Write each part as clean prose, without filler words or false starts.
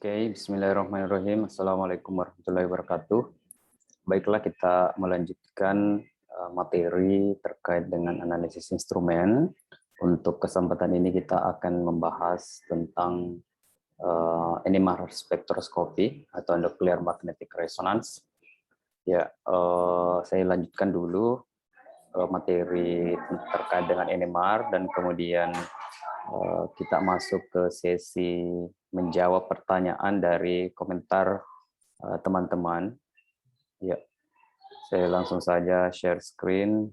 Oke, bismillahirrahmanirrahim. Assalamualaikum warahmatullahi wabarakatuh. Baiklah, kita melanjutkan materi terkait dengan analisis instrumen. Untuk kesempatan ini kita akan membahas tentang NMR spektroskopi atau nuclear magnetic resonance. Ya, saya lanjutkan dulu materi terkait dengan NMR dan kemudian kita masuk ke sesi menjawab pertanyaan dari komentar teman-teman. Ya, saya langsung saja share screen.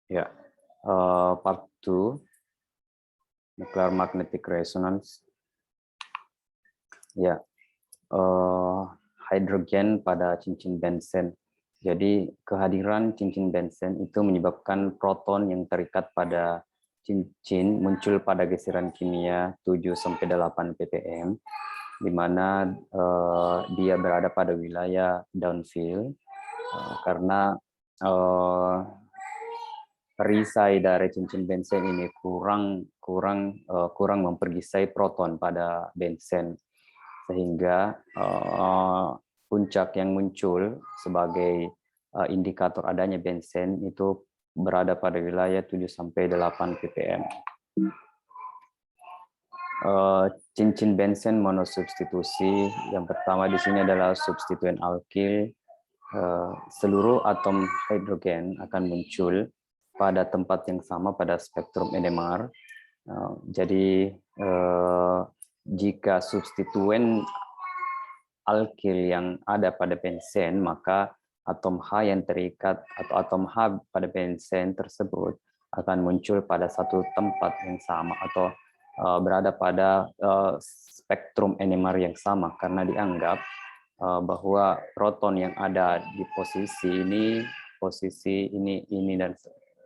Ya, part 2, nuclear magnetic resonance. Ya, hidrogen pada cincin benzen. Jadi kehadiran cincin benzen itu menyebabkan proton yang terikat pada cincin muncul pada geseran kimia 7-8 ppm, di mana dia berada pada wilayah downfield karena perisai dari cincin benzen ini kurang mempergisai proton pada benzen, sehingga puncak yang muncul sebagai indikator adanya benzen itu berada pada wilayah 7-8 ppm. Cincin benzen monosubstitusi yang pertama di sini adalah substituen alkil. Seluruh atom hidrogen akan muncul pada tempat yang sama pada spektrum NMR. Jadi jika substituen alkil yang ada pada benzen, maka atom H yang terikat atau atom H pada benzen tersebut akan muncul pada satu tempat yang sama atau berada pada spektrum NMR yang sama, karena dianggap bahwa proton yang ada di posisi ini dan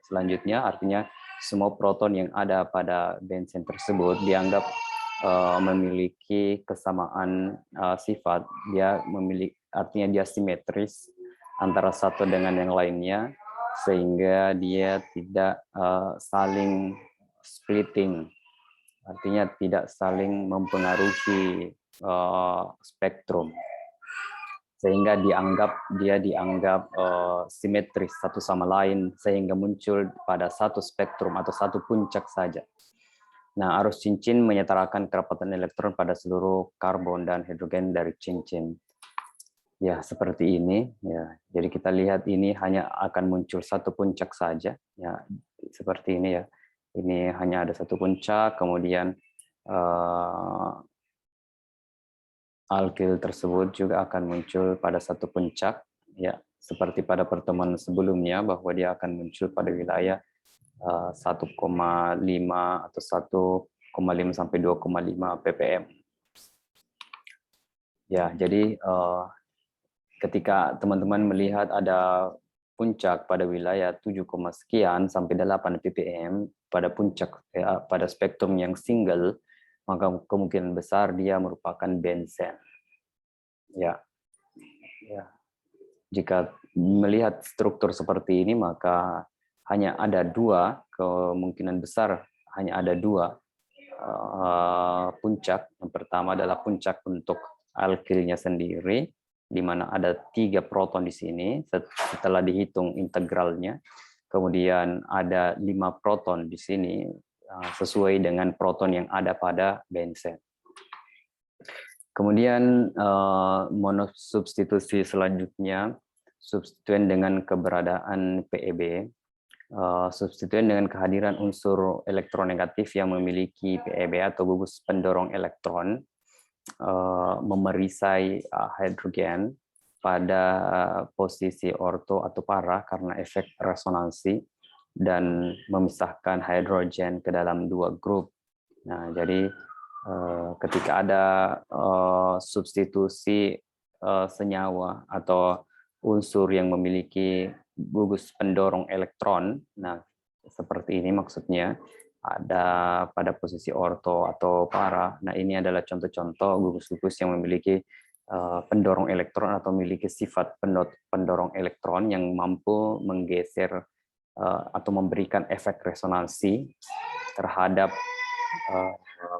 selanjutnya, artinya semua proton yang ada pada benzen tersebut dianggap memiliki kesamaan sifat. Dia memiliki, artinya dia simetris antara satu dengan yang lainnya, sehingga dia tidak saling splitting, artinya tidak saling mempengaruhi spektrum, sehingga dia dianggap simetris satu sama lain, sehingga muncul pada satu spektrum atau satu puncak saja. Nah, arus cincin menyetarakan kerapatan elektron pada seluruh karbon dan hidrogen dari cincin. Ya, seperti ini. Ya, jadi kita lihat ini hanya akan muncul satu puncak saja. Ya, seperti ini ya. Ini hanya ada satu puncak, kemudian alkil tersebut juga akan muncul pada satu puncak. Ya, seperti pada pertemuan sebelumnya bahwa dia akan muncul pada wilayah 1,5 atau 1,5 sampai 2,5 ppm. Ya, jadi ketika teman-teman melihat ada puncak pada wilayah 7, sekian sampai 8 ppm pada puncak pada spektrum yang single, maka kemungkinan besar dia merupakan benzen. Ya. Ya. Jika melihat struktur seperti ini, maka hanya ada dua, kemungkinan besar hanya ada dua puncak. Yang pertama adalah puncak untuk alkilnya sendiri, di mana ada 3 proton di sini setelah dihitung integralnya. Kemudian ada 5 proton di sini sesuai dengan proton yang ada pada benzen. Kemudian monosubstitusi selanjutnya, substituen dengan keberadaan PeB. Substituen dengan kehadiran unsur elektronegatif yang memiliki PeB atau gugus pendorong elektron memerisai hidrogen pada posisi orto atau para karena efek resonansi dan memisahkan hidrogen ke dalam 2 grup. Nah, jadi ketika ada substitusi senyawa atau unsur yang memiliki gugus pendorong elektron, nah seperti ini maksudnya, ada pada posisi orto atau para. Nah, ini adalah contoh-contoh gugus-gugus yang memiliki pendorong elektron atau memiliki sifat pendorong elektron yang mampu menggeser atau memberikan efek resonansi terhadap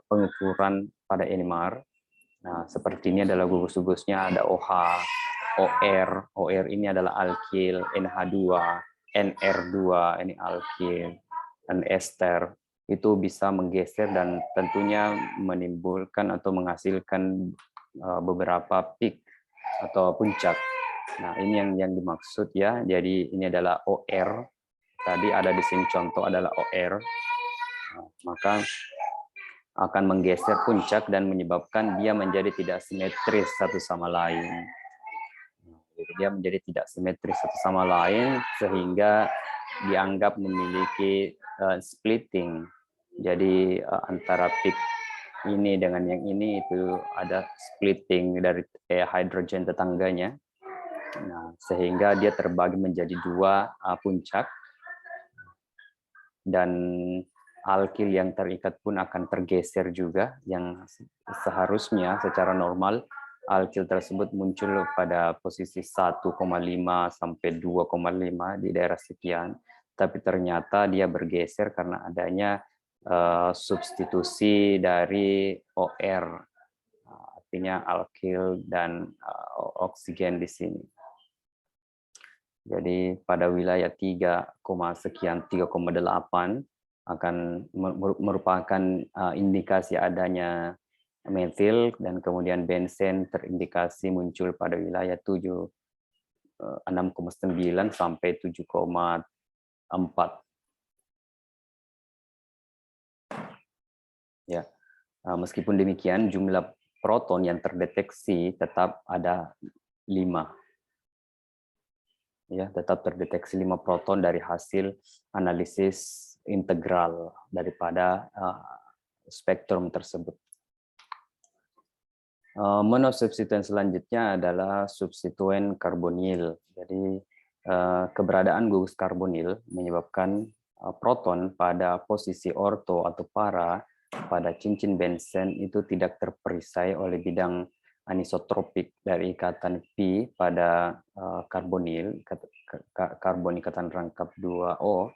pengukuran pada NMR. Nah, seperti ini adalah gugus-gugusnya, ada OH, OR ini adalah alkil, NH2, NR2 ini alkil, dan ester. Itu bisa menggeser dan tentunya menimbulkan atau menghasilkan beberapa peak atau puncak. Nah, ini yang dimaksud ya. Jadi ini adalah OR. Tadi ada di sini contoh adalah OR. Nah, maka akan menggeser puncak dan menyebabkan dia menjadi tidak simetris satu sama lain. Jadi dia menjadi tidak simetris satu sama lain sehingga dianggap memiliki splitting. Jadi antara peak ini dengan yang ini itu ada splitting dari hidrogen tetangganya. Nah, sehingga dia terbagi menjadi dua puncak, dan alkil yang terikat pun akan tergeser juga, yang seharusnya secara normal alkil tersebut muncul pada posisi 1,5 sampai 2,5 di daerah sekian, tapi ternyata dia bergeser karena adanya substitusi dari OR, artinya alkil dan oksigen di sini. Jadi pada wilayah 3, sekian 3,8 akan merupakan indikasi adanya metil, dan kemudian benzen terindikasi muncul pada wilayah 6,9 sampai 7,4. Ya, meskipun demikian jumlah proton yang terdeteksi tetap ada 5. Ya, tetap terdeteksi 5 proton dari hasil analisis integral daripada spektrum tersebut. Monosubstituen selanjutnya adalah substituen karbonil. Jadi keberadaan gugus karbonil menyebabkan proton pada posisi orto atau para pada cincin benzen itu tidak terperisai oleh bidang anisotropik dari ikatan pi pada karbonil, karbon ikatan rangkap 2O.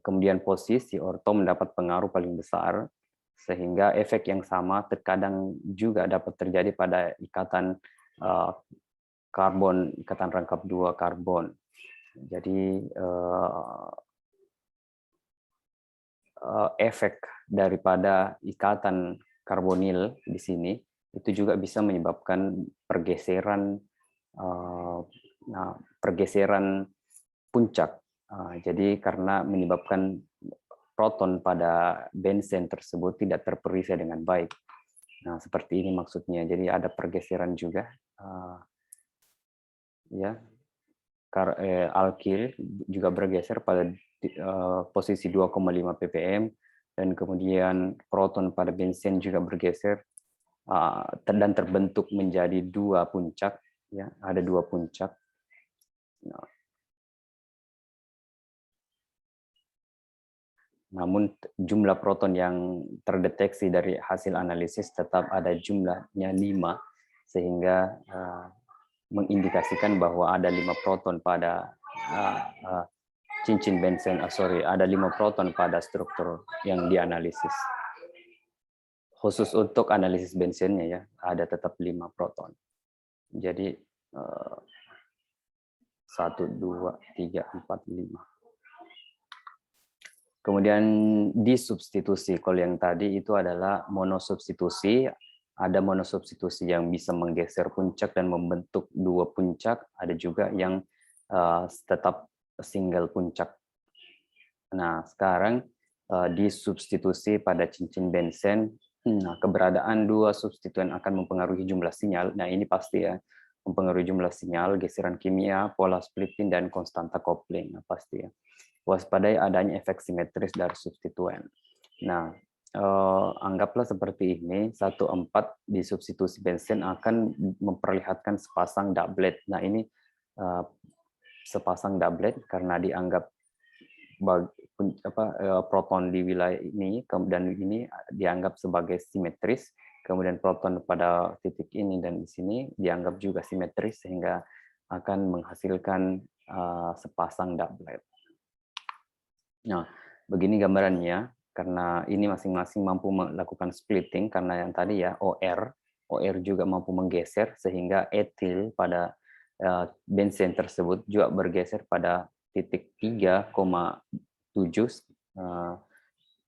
Kemudian posisi orto mendapat pengaruh paling besar, sehingga efek yang sama terkadang juga dapat terjadi pada ikatan karbon, ikatan rangkap 2 karbon. Jadi efek daripada ikatan karbonil di sini itu juga bisa menyebabkan pergeseran pergeseran puncak. Jadi karena menyebabkan proton pada benzen tersebut tidak terperisai dengan baik. Nah, seperti ini maksudnya. Jadi ada pergeseran juga. Ya, alkil juga bergeser pada posisi 2,5 ppm, dan kemudian proton pada benzen juga bergeser dan terbentuk menjadi 2 puncak. Ya, ada 2 puncak. Namun jumlah proton yang terdeteksi dari hasil analisis tetap ada jumlahnya 5, sehingga mengindikasikan bahwa ada 5 proton pada cincin benzen, ada 5 proton pada struktur yang dianalisis. Khusus untuk analisis benzennya ya, ada tetap 5 proton. Jadi 1, 2, 3, 4, 5. Kemudian disubstitusi, kalau yang tadi itu adalah monosubstitusi. Ada monosubstitusi yang bisa menggeser puncak dan membentuk 2 puncak, ada juga yang tetap single puncak. Nah, sekarang disubstitusi pada cincin benzen. Nah, keberadaan 2 substituen akan mempengaruhi jumlah sinyal. Nah, ini pasti ya, mempengaruhi jumlah sinyal, geseran kimia, pola splitting, dan konstanta coupling. Nah, pasti ya. Waspadai adanya efek simetris dari substituen. Nah, anggaplah seperti ini, 1,4 di substitusi benzen akan memperlihatkan sepasang doublet. Nah, ini sepasang doublet karena dianggap proton di wilayah ini, dan ini dianggap sebagai simetris, kemudian proton pada titik ini dan di sini dianggap juga simetris, sehingga akan menghasilkan sepasang doublet. Nah, begini gambarannya. karena ini masing-masing mampu melakukan splitting, karena yang tadi ya OR juga mampu menggeser sehingga etil pada benzen tersebut juga bergeser pada titik 3,7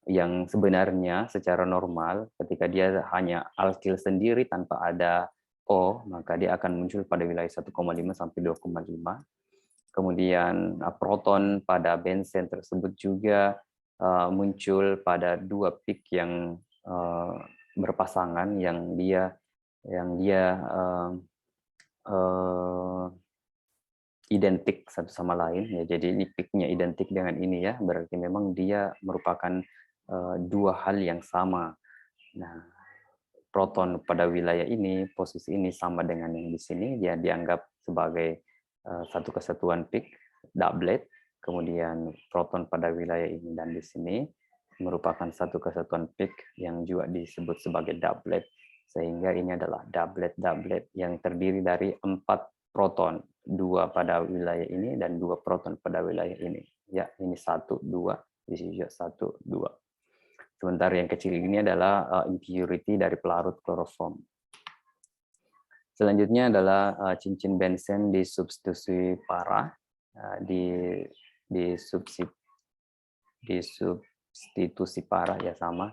yang sebenarnya secara normal ketika dia hanya alkil sendiri tanpa ada O, maka dia akan muncul pada wilayah 1,5 sampai 2,5. Kemudian proton pada benzen tersebut juga muncul pada dua peak yang berpasangan yang dia identik satu sama lain ya. Jadi ini peaknya identik dengan ini ya, berarti memang dia merupakan dua hal yang sama. Nah, proton pada wilayah ini, posisi ini sama dengan yang di sini, dia dianggap sebagai satu kesatuan peak, doublet. Kemudian proton pada wilayah ini dan di sini merupakan satu kesatuan peak yang juga disebut sebagai doublet. Sehingga ini adalah doublet yang terdiri dari 4 proton, 2 pada wilayah ini dan 2 proton pada wilayah ini. Ya, ini 1, 2, di sini juga 1, 2. Sementara yang kecil ini adalah impurity dari pelarut kloroform. Selanjutnya adalah cincin benzen disubstitusi parah, disubstitusi parah ya sama.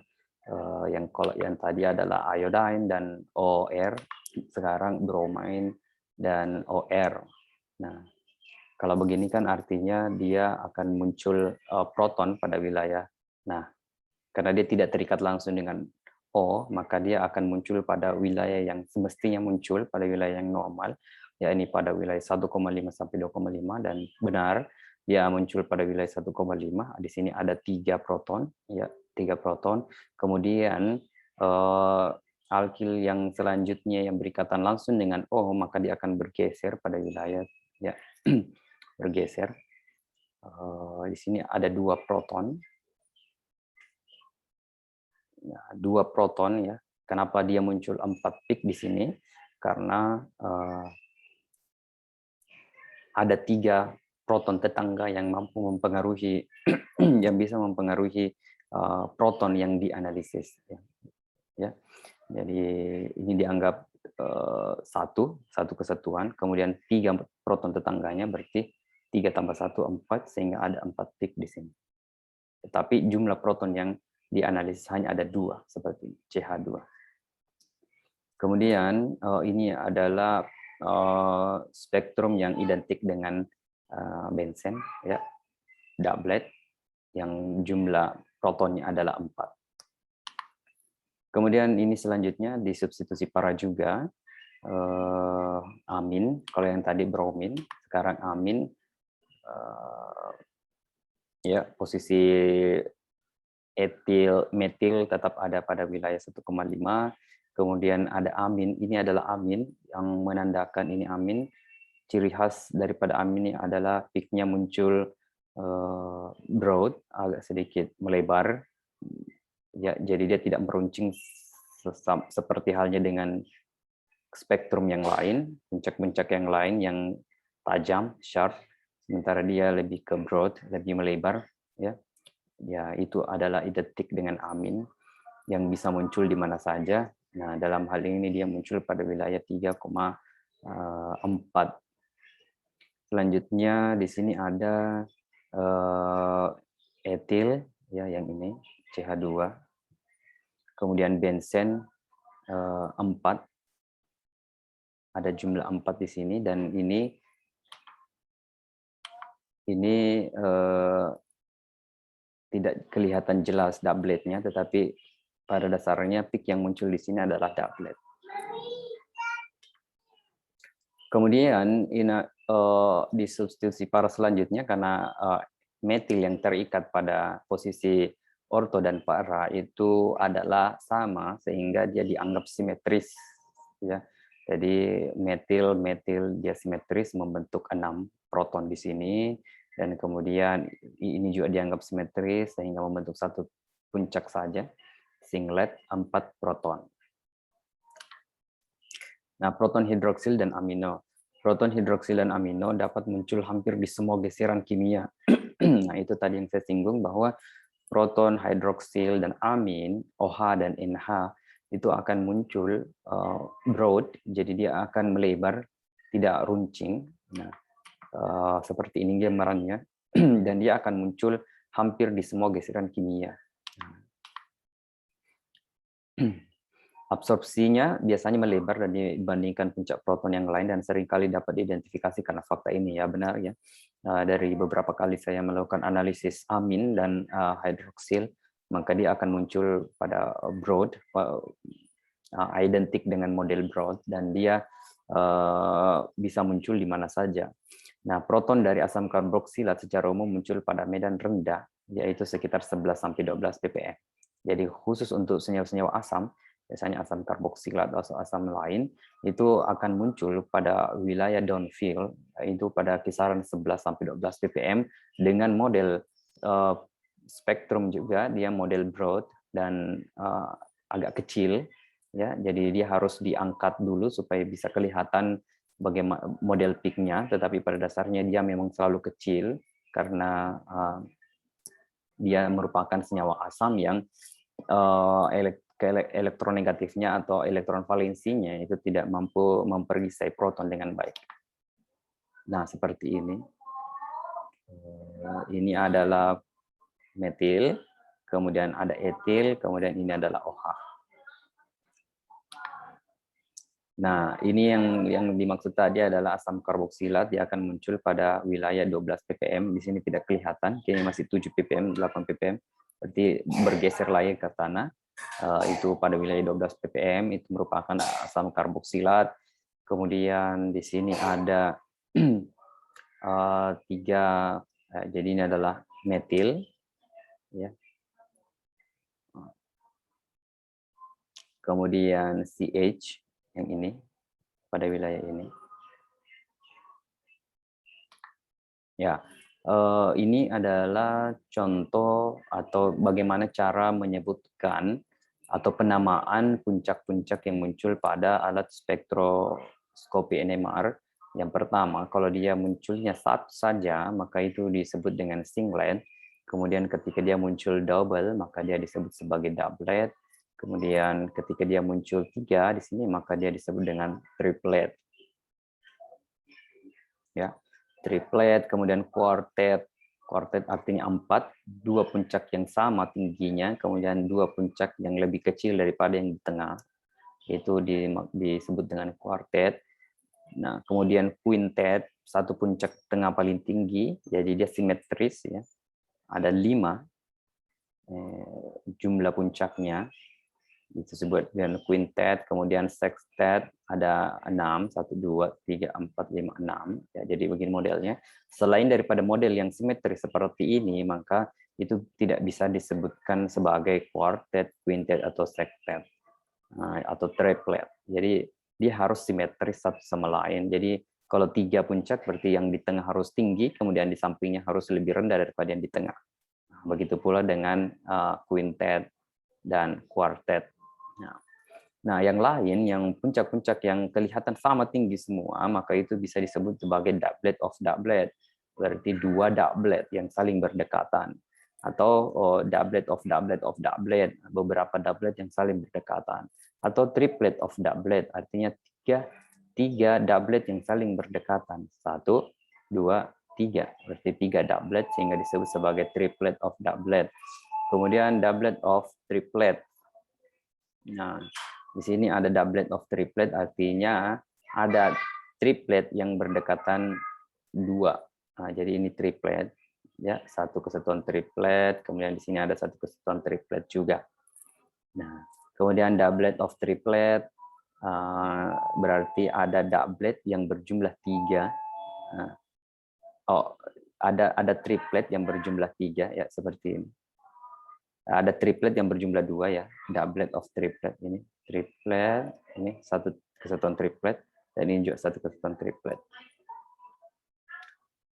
Yang tadi adalah iodine dan OR, sekarang bromine dan OR. Nah, kalau begini kan artinya dia akan muncul proton pada wilayah. Nah, karena dia tidak terikat langsung dengan O, maka dia akan muncul pada wilayah yang semestinya muncul pada wilayah yang normal, yakni pada wilayah 1,5 sampai 2,5, dan benar dia muncul pada wilayah 1,5. Di sini ada 3 proton, ya, 3 proton. Kemudian alkil yang selanjutnya yang berikatan langsung dengan O, maka dia akan bergeser pada wilayah, ya, bergeser. Di sini ada 2 proton. Ya, 2 proton ya. Kenapa dia muncul 4 peak di sini? Karena ada 3 proton tetangga yang mampu mempengaruhi yang bisa mempengaruhi proton yang dianalisis ya. Jadi ini dianggap satu kesatuan, kemudian 3 proton tetangganya, berarti 3 tambah 1 4, sehingga ada 4 peak di sini. Tetapi jumlah proton yang dianalisis hanya ada 2, seperti CH2. Kemudian ini adalah spektrum yang identik dengan benzen, ya, doublet, yang jumlah protonnya adalah 4. Kemudian ini selanjutnya disubstitusi para juga, amin. Kalau yang tadi bromin, sekarang amin. Ya, posisi etil, metil tetap ada pada wilayah 1,5. Kemudian ada amin, ini adalah amin yang menandakan ini amin. Ciri khas daripada amin ini adalah peaknya muncul broad, agak sedikit melebar. Ya, jadi dia tidak meruncing seperti halnya dengan spektrum yang lain, puncak-puncak yang lain yang tajam, sharp. Sementara dia lebih ke broad, lebih melebar. Ya, itu adalah identik dengan amin yang bisa muncul di mana saja. Nah, dalam hal ini dia muncul pada wilayah 3,4. Selanjutnya di sini ada etil, ya, yang ini CH2. Kemudian benzen 4. Ada jumlah 4 di sini, dan ini tidak kelihatan jelas doubletnya, tetapi pada dasarnya peak yang muncul di sini adalah doublet. Kemudian disubstitusi para selanjutnya karena metil yang terikat pada posisi orto dan para itu adalah sama, sehingga dia dianggap simetris, ya. Jadi metil dia simetris, membentuk 6 proton di sini, dan kemudian ini juga dianggap simetris sehingga membentuk satu puncak saja, singlet 4 proton. Nah, proton hidroksil dan amino. Proton hidroksil dan amino dapat muncul hampir di semua geseran kimia. Nah, itu tadi yang saya singgung, bahwa proton, hidroksil, dan amin, OH dan NH, itu akan muncul broad, jadi dia akan melebar, tidak runcing. Nah, seperti ini gambarannya, dan dia akan muncul hampir di semua geseran kimia. Absorpsinya biasanya melebar dan dibandingkan puncak proton yang lain, dan seringkali dapat diidentifikasi karena fakta ini ya benar ya. Dari beberapa kali saya melakukan analisis amin dan hidroksil, maka dia akan muncul pada broad, identik dengan model broad, dan dia bisa muncul di mana saja. Nah, proton dari asam karboksilat secara umum muncul pada medan rendah, yaitu sekitar 11-12 ppm. Jadi khusus untuk senyawa-senyawa asam, biasanya asam karboksilat atau asam lain, itu akan muncul pada wilayah downfield, itu pada kisaran 11-12 ppm, dengan model spektrum juga, dia model broad dan agak kecil, ya. Jadi dia harus diangkat dulu supaya bisa kelihatan bagaimana model peak-nya, tetapi pada dasarnya dia memang selalu kecil karena dia merupakan senyawa asam yang elektronegatifnya atau elektron valensinya itu tidak mampu memperisai proton dengan baik. Nah, seperti ini. Ini adalah metil, kemudian ada etil, kemudian ini adalah OH. Nah, ini yang dimaksud tadi adalah asam karboksilat, dia akan muncul pada wilayah 12 ppm. Di sini tidak kelihatan, kini masih 7 ppm, 8 ppm. Berarti bergeser lagi ke tanah. Itu pada wilayah 12 ppm, itu merupakan asam karboksilat. Kemudian di sini ada tiga, jadi ini adalah metil, ya. Kemudian CH yang ini pada wilayah ini. Ya, ini adalah contoh atau bagaimana cara menyebutkan atau penamaan puncak-puncak yang muncul pada alat spektroskopi NMR. Yang pertama, kalau dia munculnya satu saja, maka itu disebut dengan singlet. Kemudian ketika dia muncul double, maka dia disebut sebagai doublet. Kemudian ketika dia muncul 3 di sini, maka dia disebut dengan triplet. Ya, triplet, kemudian quartet. Quartet artinya 4, 2 puncak yang sama tingginya, kemudian 2 puncak yang lebih kecil daripada yang di tengah. Itu disebut dengan quartet. Nah, kemudian quintet, 1 puncak tengah paling tinggi, jadi dia simetris ya. Ada 5 jumlah puncaknya, disebut dengan quintet. Kemudian sextet ada 6, 1, 2, 3, 4, 5, 6. Ya, jadi begini modelnya. Selain daripada model yang simetris seperti ini, maka itu tidak bisa disebutkan sebagai quartet, quintet, atau sextet, atau triplet. Jadi dia harus simetris satu sama lain. Jadi kalau 3 puncak berarti yang di tengah harus tinggi, kemudian di sampingnya harus lebih rendah daripada yang di tengah. Begitu pula dengan quintet dan quartet. Nah, yang lain, yang puncak-puncak yang kelihatan sama tinggi semua, maka itu bisa disebut sebagai doublet of doublet. Berarti 2 doublet yang saling berdekatan. Atau doublet of doublet of doublet, beberapa doublet yang saling berdekatan. Atau triplet of doublet, artinya 3 doublet yang saling berdekatan. 1, 2, 3. Berarti 3 doublet sehingga disebut sebagai triplet of doublet. Kemudian doublet of triplet. Nah, di sini ada doublet of triplet, artinya ada triplet yang berdekatan 2. Nah, jadi ini triplet, ya, 1 kesatuan triplet. Kemudian di sini ada 1 kesatuan triplet juga. Nah, kemudian doublet of triplet berarti ada doublet yang berjumlah 3. Nah, ada triplet yang berjumlah 3 ya, seperti ini. Ada triplet yang berjumlah 2 ya, doublet of triplet ini. Triplet, ini 1 kesatuan triplet, dan ini juga 1 kesatuan triplet.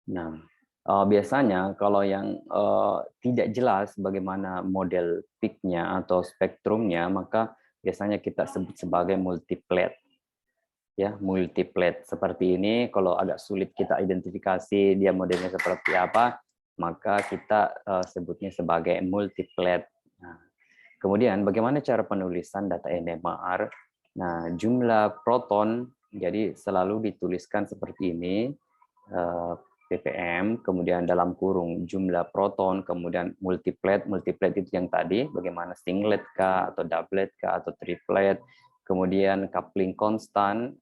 Nah, biasanya kalau yang tidak jelas bagaimana model peak-nya atau spektrumnya, maka biasanya kita sebut sebagai multiplet. Ya, multiplet seperti ini. Kalau agak sulit kita identifikasi dia modelnya seperti apa, maka kita sebutnya sebagai multiplet. Nah, kemudian bagaimana cara penulisan data NMR? Nah, jumlah proton jadi selalu dituliskan seperti ini, ppm, kemudian dalam kurung jumlah proton, kemudian multiplet. Multiplet itu yang tadi, bagaimana singlet kah, atau doublet kah, atau triplet. Kemudian coupling konstan,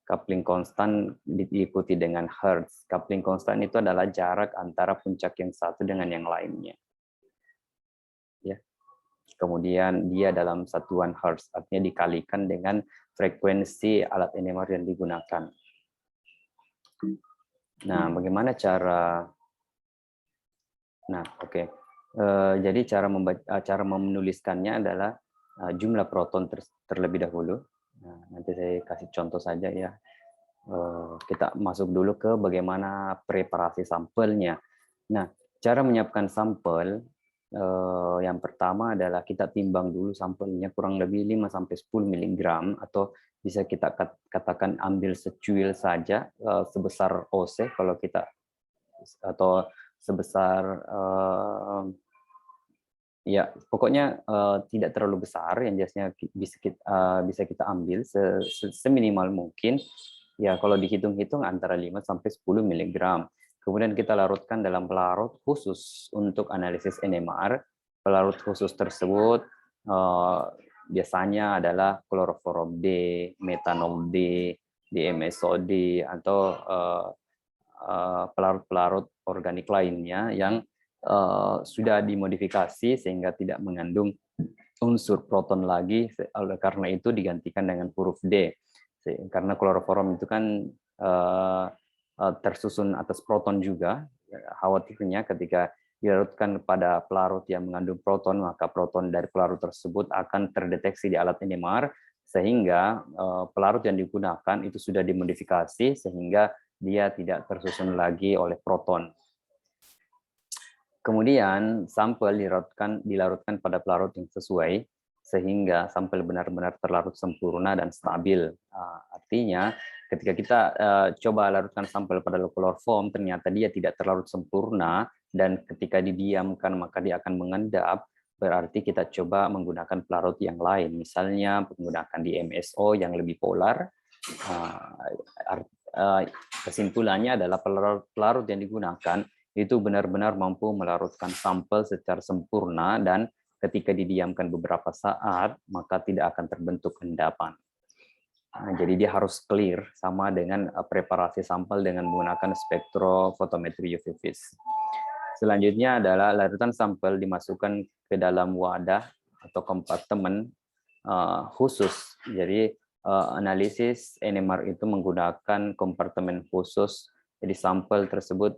coupling konstan diikuti dengan hertz. Coupling konstan itu adalah jarak antara puncak yang satu dengan yang lainnya. Ya. Kemudian dia dalam satuan hertz, artinya dikalikan dengan frekuensi alat NMR yang digunakan. Nah, bagaimana cara? Nah, oke. Jadi cara menuliskannya adalah jumlah proton terlebih dahulu. Nah, nanti saya kasih contoh saja ya. Kita masuk dulu ke bagaimana preparasi sampelnya. Nah, cara menyiapkan sampel yang pertama adalah kita timbang dulu sampelnya kurang lebih 5-10 mg, atau bisa kita katakan ambil secuil saja sebesar OC kalau kita, atau sebesar ya pokoknya tidak terlalu besar, yang biasanya bisa kita ambil seminimal mungkin. Ya, kalau dihitung-hitung antara 5-10 mg. Kemudian kita larutkan dalam pelarut khusus untuk analisis NMR. Pelarut khusus tersebut biasanya adalah kloroforum D, metanol D, DMSO-D, atau pelarut-pelarut organik lainnya yang sudah dimodifikasi sehingga tidak mengandung unsur proton lagi. Oleh karena itu digantikan dengan huruf D. Karena kloroforum itu kan tersusun atas proton juga. Khawatirnya ketika dilarutkan pada pelarut yang mengandung proton, maka proton dari pelarut tersebut akan terdeteksi di alat NMR, sehingga pelarut yang digunakan itu sudah dimodifikasi sehingga dia tidak tersusun lagi oleh proton. Kemudian sampel dilarutkan pada pelarut yang sesuai sehingga sampel benar-benar terlarut sempurna dan stabil. Artinya ketika kita coba larutkan sampel pada kloroform, ternyata dia tidak terlarut sempurna, dan ketika didiamkan maka dia akan mengendap, berarti kita coba menggunakan pelarut yang lain, misalnya menggunakan DMSO yang lebih polar. Kesimpulannya adalah pelarut yang digunakan itu benar-benar mampu melarutkan sampel secara sempurna, dan ketika didiamkan beberapa saat, maka tidak akan terbentuk endapan. Jadi dia harus clear, sama dengan preparasi sampel dengan menggunakan spektrofotometri UV vis. Selanjutnya adalah larutan sampel dimasukkan ke dalam wadah atau kompartemen khusus. Jadi analisis NMR itu menggunakan kompartemen khusus. Jadi sampel tersebut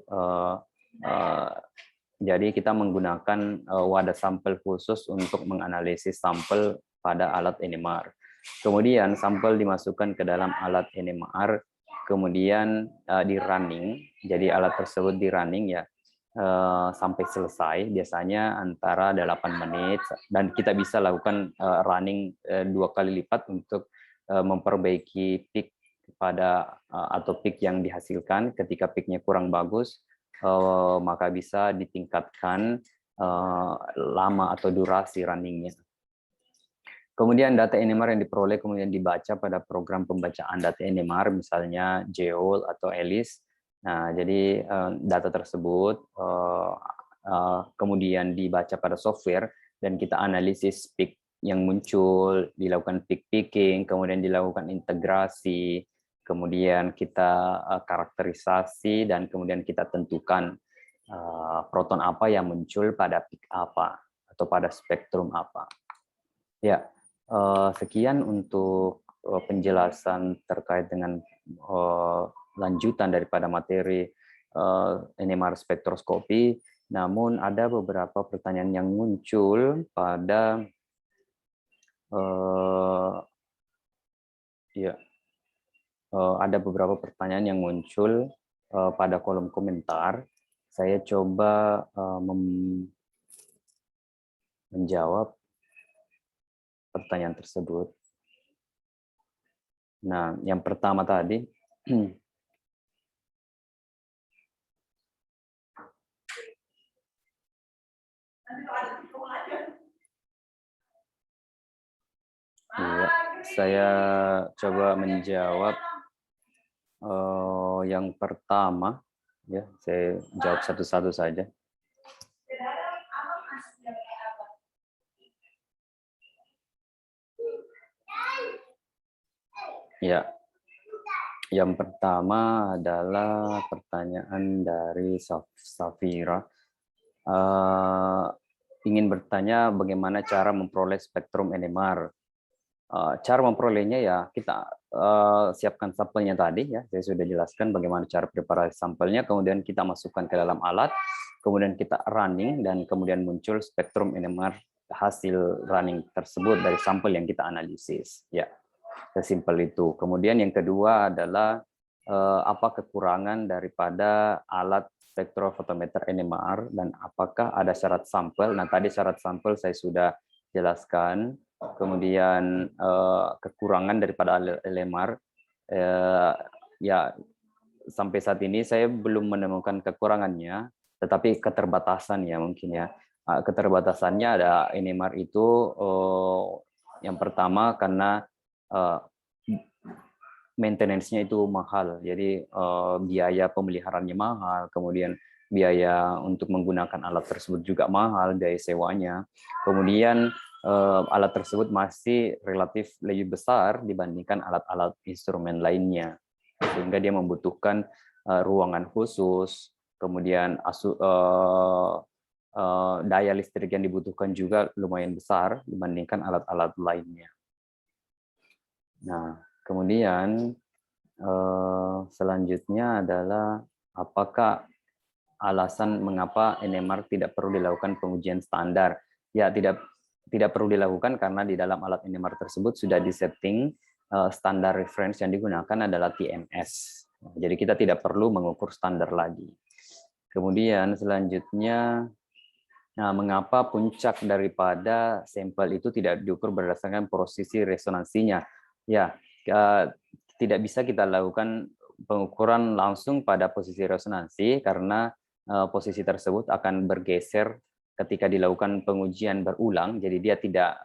jadi kita menggunakan wadah sampel khusus untuk menganalisis sampel pada alat NMR. Kemudian sampel dimasukkan ke dalam alat NMR, kemudian di running. Jadi alat tersebut di running ya sampai selesai, biasanya antara 8 menit, dan kita bisa lakukan running 2 kali lipat untuk memperbaiki peak pada atau peak yang dihasilkan. Ketika peaknya kurang bagus, maka bisa ditingkatkan lama atau durasi runningnya. Kemudian data NMR yang diperoleh kemudian dibaca pada program pembacaan data NMR, misalnya Geol atau ELIS. Nah, jadi data tersebut kemudian dibaca pada software dan kita analisis peak yang muncul, dilakukan peak picking, kemudian dilakukan integrasi, kemudian kita karakterisasi, dan kemudian kita tentukan proton apa yang muncul pada peak apa atau pada spektrum apa. Ya, sekian untuk penjelasan terkait dengan lanjutan daripada materi NMR spektroskopi. Namun ada beberapa pertanyaan yang muncul pada ada beberapa pertanyaan yang muncul pada kolom komentar. Saya coba menjawab pertanyaan tersebut. Nah, yang pertama tadi, Iya, saya coba menjawab yang pertama, ya, saya jawab satu-satu saja. Ya, yang pertama adalah pertanyaan dari Safira. Ingin bertanya bagaimana cara memperoleh spektrum NMR. Cara memperolehnya ya kita siapkan sampelnya tadi ya, saya sudah jelaskan bagaimana cara preparasi sampelnya, kemudian kita masukkan ke dalam alat, kemudian kita running dan kemudian muncul spektrum NMR hasil running tersebut dari sampel yang kita analisis. Ya, sesimpel itu. Kemudian yang kedua adalah apa kekurangan daripada alat spektrofotometer NMR dan apakah ada syarat sampel. Nah, tadi syarat sampel saya sudah jelaskan. Kemudian kekurangan daripada LMR, ya sampai saat ini saya belum menemukan kekurangannya, tetapi keterbatasan ya mungkin ya. Keterbatasannya ada NMR itu yang pertama karena maintenance-nya itu mahal, jadi biaya pemeliharaannya mahal, kemudian biaya untuk menggunakan alat tersebut juga mahal, biaya sewanya. Kemudian alat tersebut masih relatif lebih besar dibandingkan alat-alat instrumen lainnya, sehingga dia membutuhkan ruangan khusus, kemudian daya listrik yang dibutuhkan juga lumayan besar dibandingkan alat-alat lainnya. Nah, kemudian selanjutnya adalah apakah alasan mengapa NMR tidak perlu dilakukan pengujian standar? Ya, tidak perlu dilakukan karena di dalam alat NMR tersebut sudah disetting standar reference yang digunakan adalah TMS. Jadi kita tidak perlu mengukur standar lagi. Kemudian selanjutnya, nah, mengapa puncak daripada sampel itu tidak diukur berdasarkan posisi resonansinya? Ya, tidak bisa kita lakukan pengukuran langsung pada posisi resonansi karena posisi tersebut akan bergeser ketika dilakukan pengujian berulang, jadi dia tidak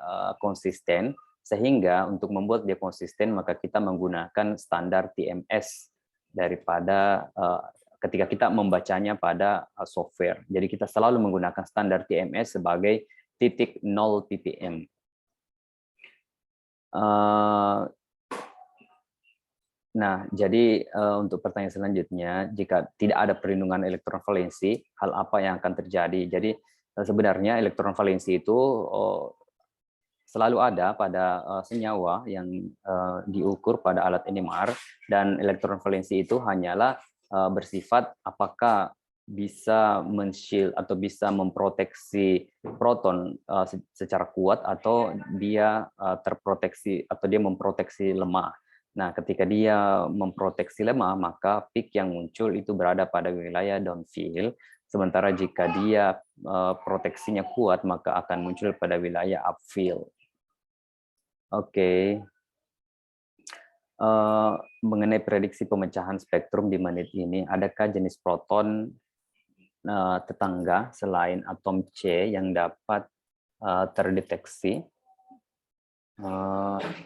konsisten, sehingga untuk membuat dia konsisten maka kita menggunakan standar TMS daripada ketika kita membacanya pada software. Jadi kita selalu menggunakan standar TMS sebagai titik 0 ppm. Nah, jadi untuk pertanyaan selanjutnya, jika tidak ada perlindungan elektron valensi, hal apa yang akan terjadi? Jadi sebenarnya elektron valensi itu selalu ada pada senyawa yang diukur pada alat NMR, dan elektron valensi itu hanyalah bersifat apakah bisa men-shield atau bisa memproteksi proton secara kuat atau dia terproteksi atau dia memproteksi lemah. Nah, ketika dia memproteksi lemah, maka peak yang muncul itu berada pada wilayah downfield. Sementara jika dia proteksinya kuat, maka akan muncul pada wilayah upfield. Oke. Mengenai prediksi pemecahan spektrum di menit ini, adakah jenis proton tetangga selain atom C yang dapat terdeteksi?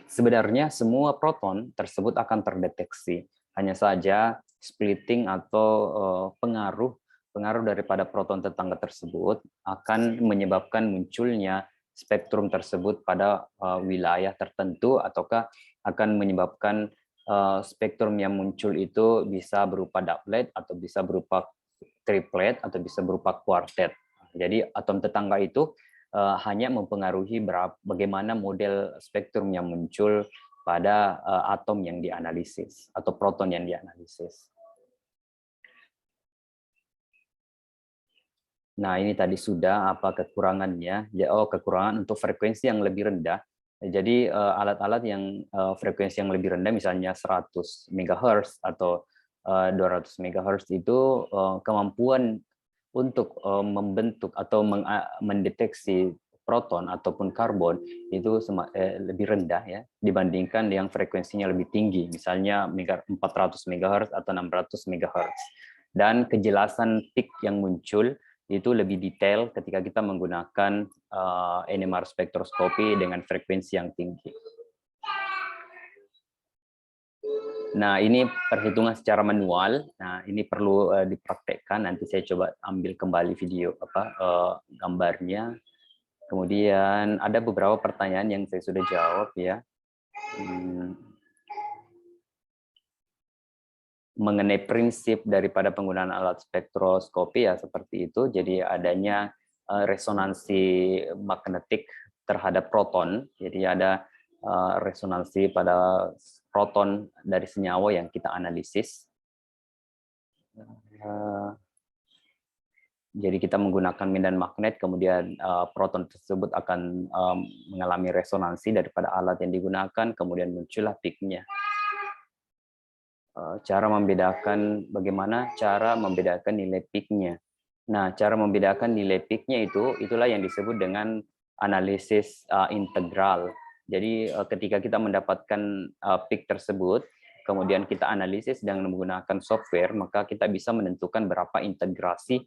Sebenarnya semua proton tersebut akan terdeteksi, hanya saja splitting atau pengaruh daripada proton tetangga tersebut akan menyebabkan munculnya spektrum tersebut pada wilayah tertentu, ataukah akan menyebabkan spektrum yang muncul itu bisa berupa doublet atau bisa berupa triplet atau bisa berupa quartet. Jadi atom tetangga itu hanya mempengaruhi bagaimana model spektrum yang muncul pada atom yang dianalisis atau proton yang dianalisis. Nah, ini tadi sudah apa kekurangannya. Kekurangan untuk frekuensi yang lebih rendah. Jadi alat-alat yang frekuensi yang lebih rendah, misalnya 100 MHz atau 200 MHz itu kemampuan untuk membentuk atau mendeteksi proton ataupun karbon itu lebih rendah ya dibandingkan yang frekuensinya lebih tinggi, misalnya 400 MHz atau 600 MHz. Dan kejelasan peak yang muncul itu lebih detail ketika kita menggunakan NMR spektroskopi dengan frekuensi yang tinggi. Nah, ini perhitungan secara manual. Nah, ini perlu dipraktekkan. Nanti saya coba ambil kembali video gambarnya. Kemudian ada beberapa pertanyaan yang saya sudah jawab ya. Mengenai prinsip daripada penggunaan alat spektroskopi ya seperti itu. Jadi adanya resonansi magnetik terhadap proton. Jadi ada resonansi pada proton dari senyawa yang kita analisis. Jadi kita menggunakan medan magnet, kemudian proton tersebut akan mengalami resonansi daripada alat yang digunakan, kemudian muncullah peak-nya. Bagaimana cara membedakan nilai peak-nya. Nah, cara membedakan nilai peak-nya itulah yang disebut dengan analisis integral. Jadi ketika kita mendapatkan peak tersebut, kemudian kita analisis dengan menggunakan software, maka kita bisa menentukan berapa integrasi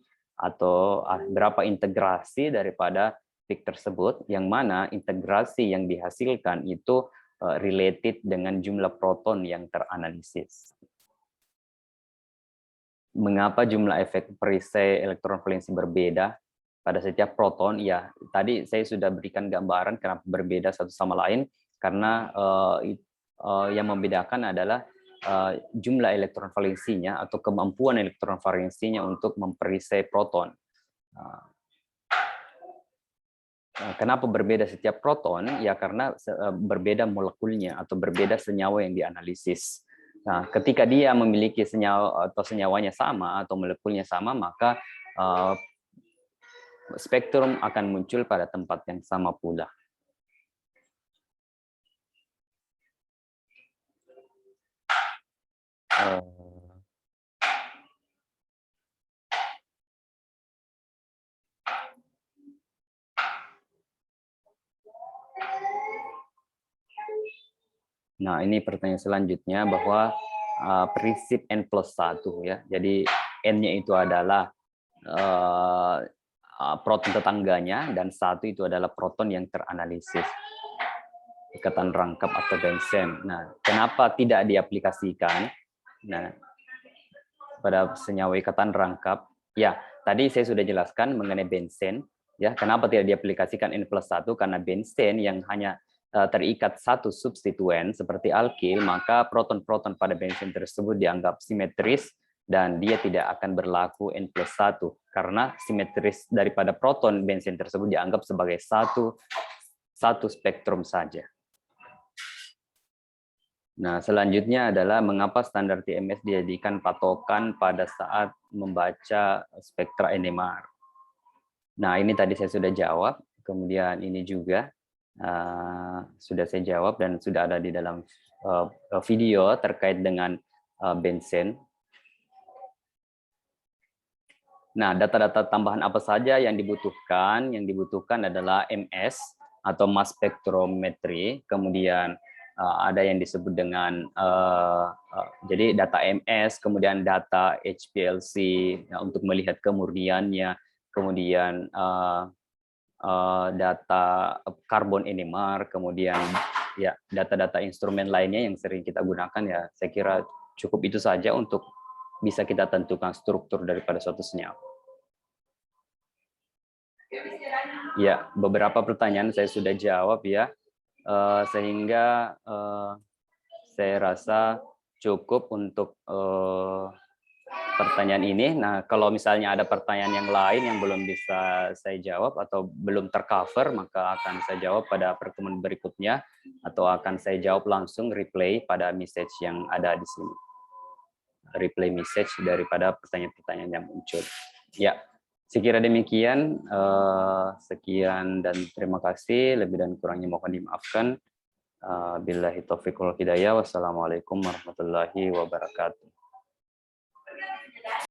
daripada peak tersebut, yang mana integrasi yang dihasilkan itu related dengan jumlah proton yang teranalisis. Mengapa jumlah efek perisai elektron valensi berbeda pada setiap proton? Ya, tadi saya sudah berikan gambaran kenapa berbeda satu sama lain, karena yang membedakan adalah jumlah elektron valensinya atau kemampuan elektron valensinya untuk memperisai proton. Kenapa berbeda setiap proton? Ya karena berbeda molekulnya atau berbeda senyawa yang dianalisis. Nah, ketika dia memiliki senyawa atau senyawanya sama atau molekulnya sama, maka spektrum akan muncul pada tempat yang sama pula. Nah, ini pertanyaan selanjutnya bahwa prinsip N+1 ya. Jadi N-nya itu adalah proton tetangganya dan 1 itu adalah proton yang teranalisis. Ikatan rangkap atau bensen. Nah, kenapa tidak diaplikasikan? Nah, pada senyawa ikatan rangkap, ya tadi saya sudah jelaskan mengenai bensen. Ya, kenapa tidak diaplikasikan N+1? Karena bensen yang hanya terikat satu substituen seperti alkil, maka proton-proton pada bensin tersebut dianggap simetris dan dia tidak akan berlaku N+1 karena simetris daripada proton bensin tersebut dianggap sebagai satu spektrum saja. Nah, selanjutnya adalah mengapa standar TMS dijadikan patokan pada saat membaca spektra NMR. Nah, ini tadi saya sudah jawab, kemudian ini juga sudah saya jawab dan sudah ada di dalam video terkait dengan bensen. Nah, data-data tambahan apa saja yang dibutuhkan? Yang dibutuhkan adalah MS atau mass spectrometry, kemudian ada yang disebut dengan jadi data MS, kemudian data HPLC ya, untuk melihat kemurniannya, kemudian data karbon NMR, kemudian ya data-data instrumen lainnya yang sering kita gunakan ya. Saya kira cukup itu saja untuk bisa kita tentukan struktur daripada suatu senyawa. Ya, beberapa pertanyaan saya sudah jawab ya, sehingga saya rasa cukup untuk pertanyaan ini. Nah, kalau misalnya ada pertanyaan yang lain yang belum bisa saya jawab atau belum tercover, maka akan saya jawab pada pertemuan berikutnya atau akan saya jawab langsung replay pada message yang ada di sini. Replay message daripada pertanyaan-pertanyaan yang muncul. Ya, sekira demikian. Sekian dan terima kasih. Lebih dan kurangnya mohon dimaafkan. Billahi taufiq wal hidayah. Wassalamualaikum warahmatullahi wabarakatuh.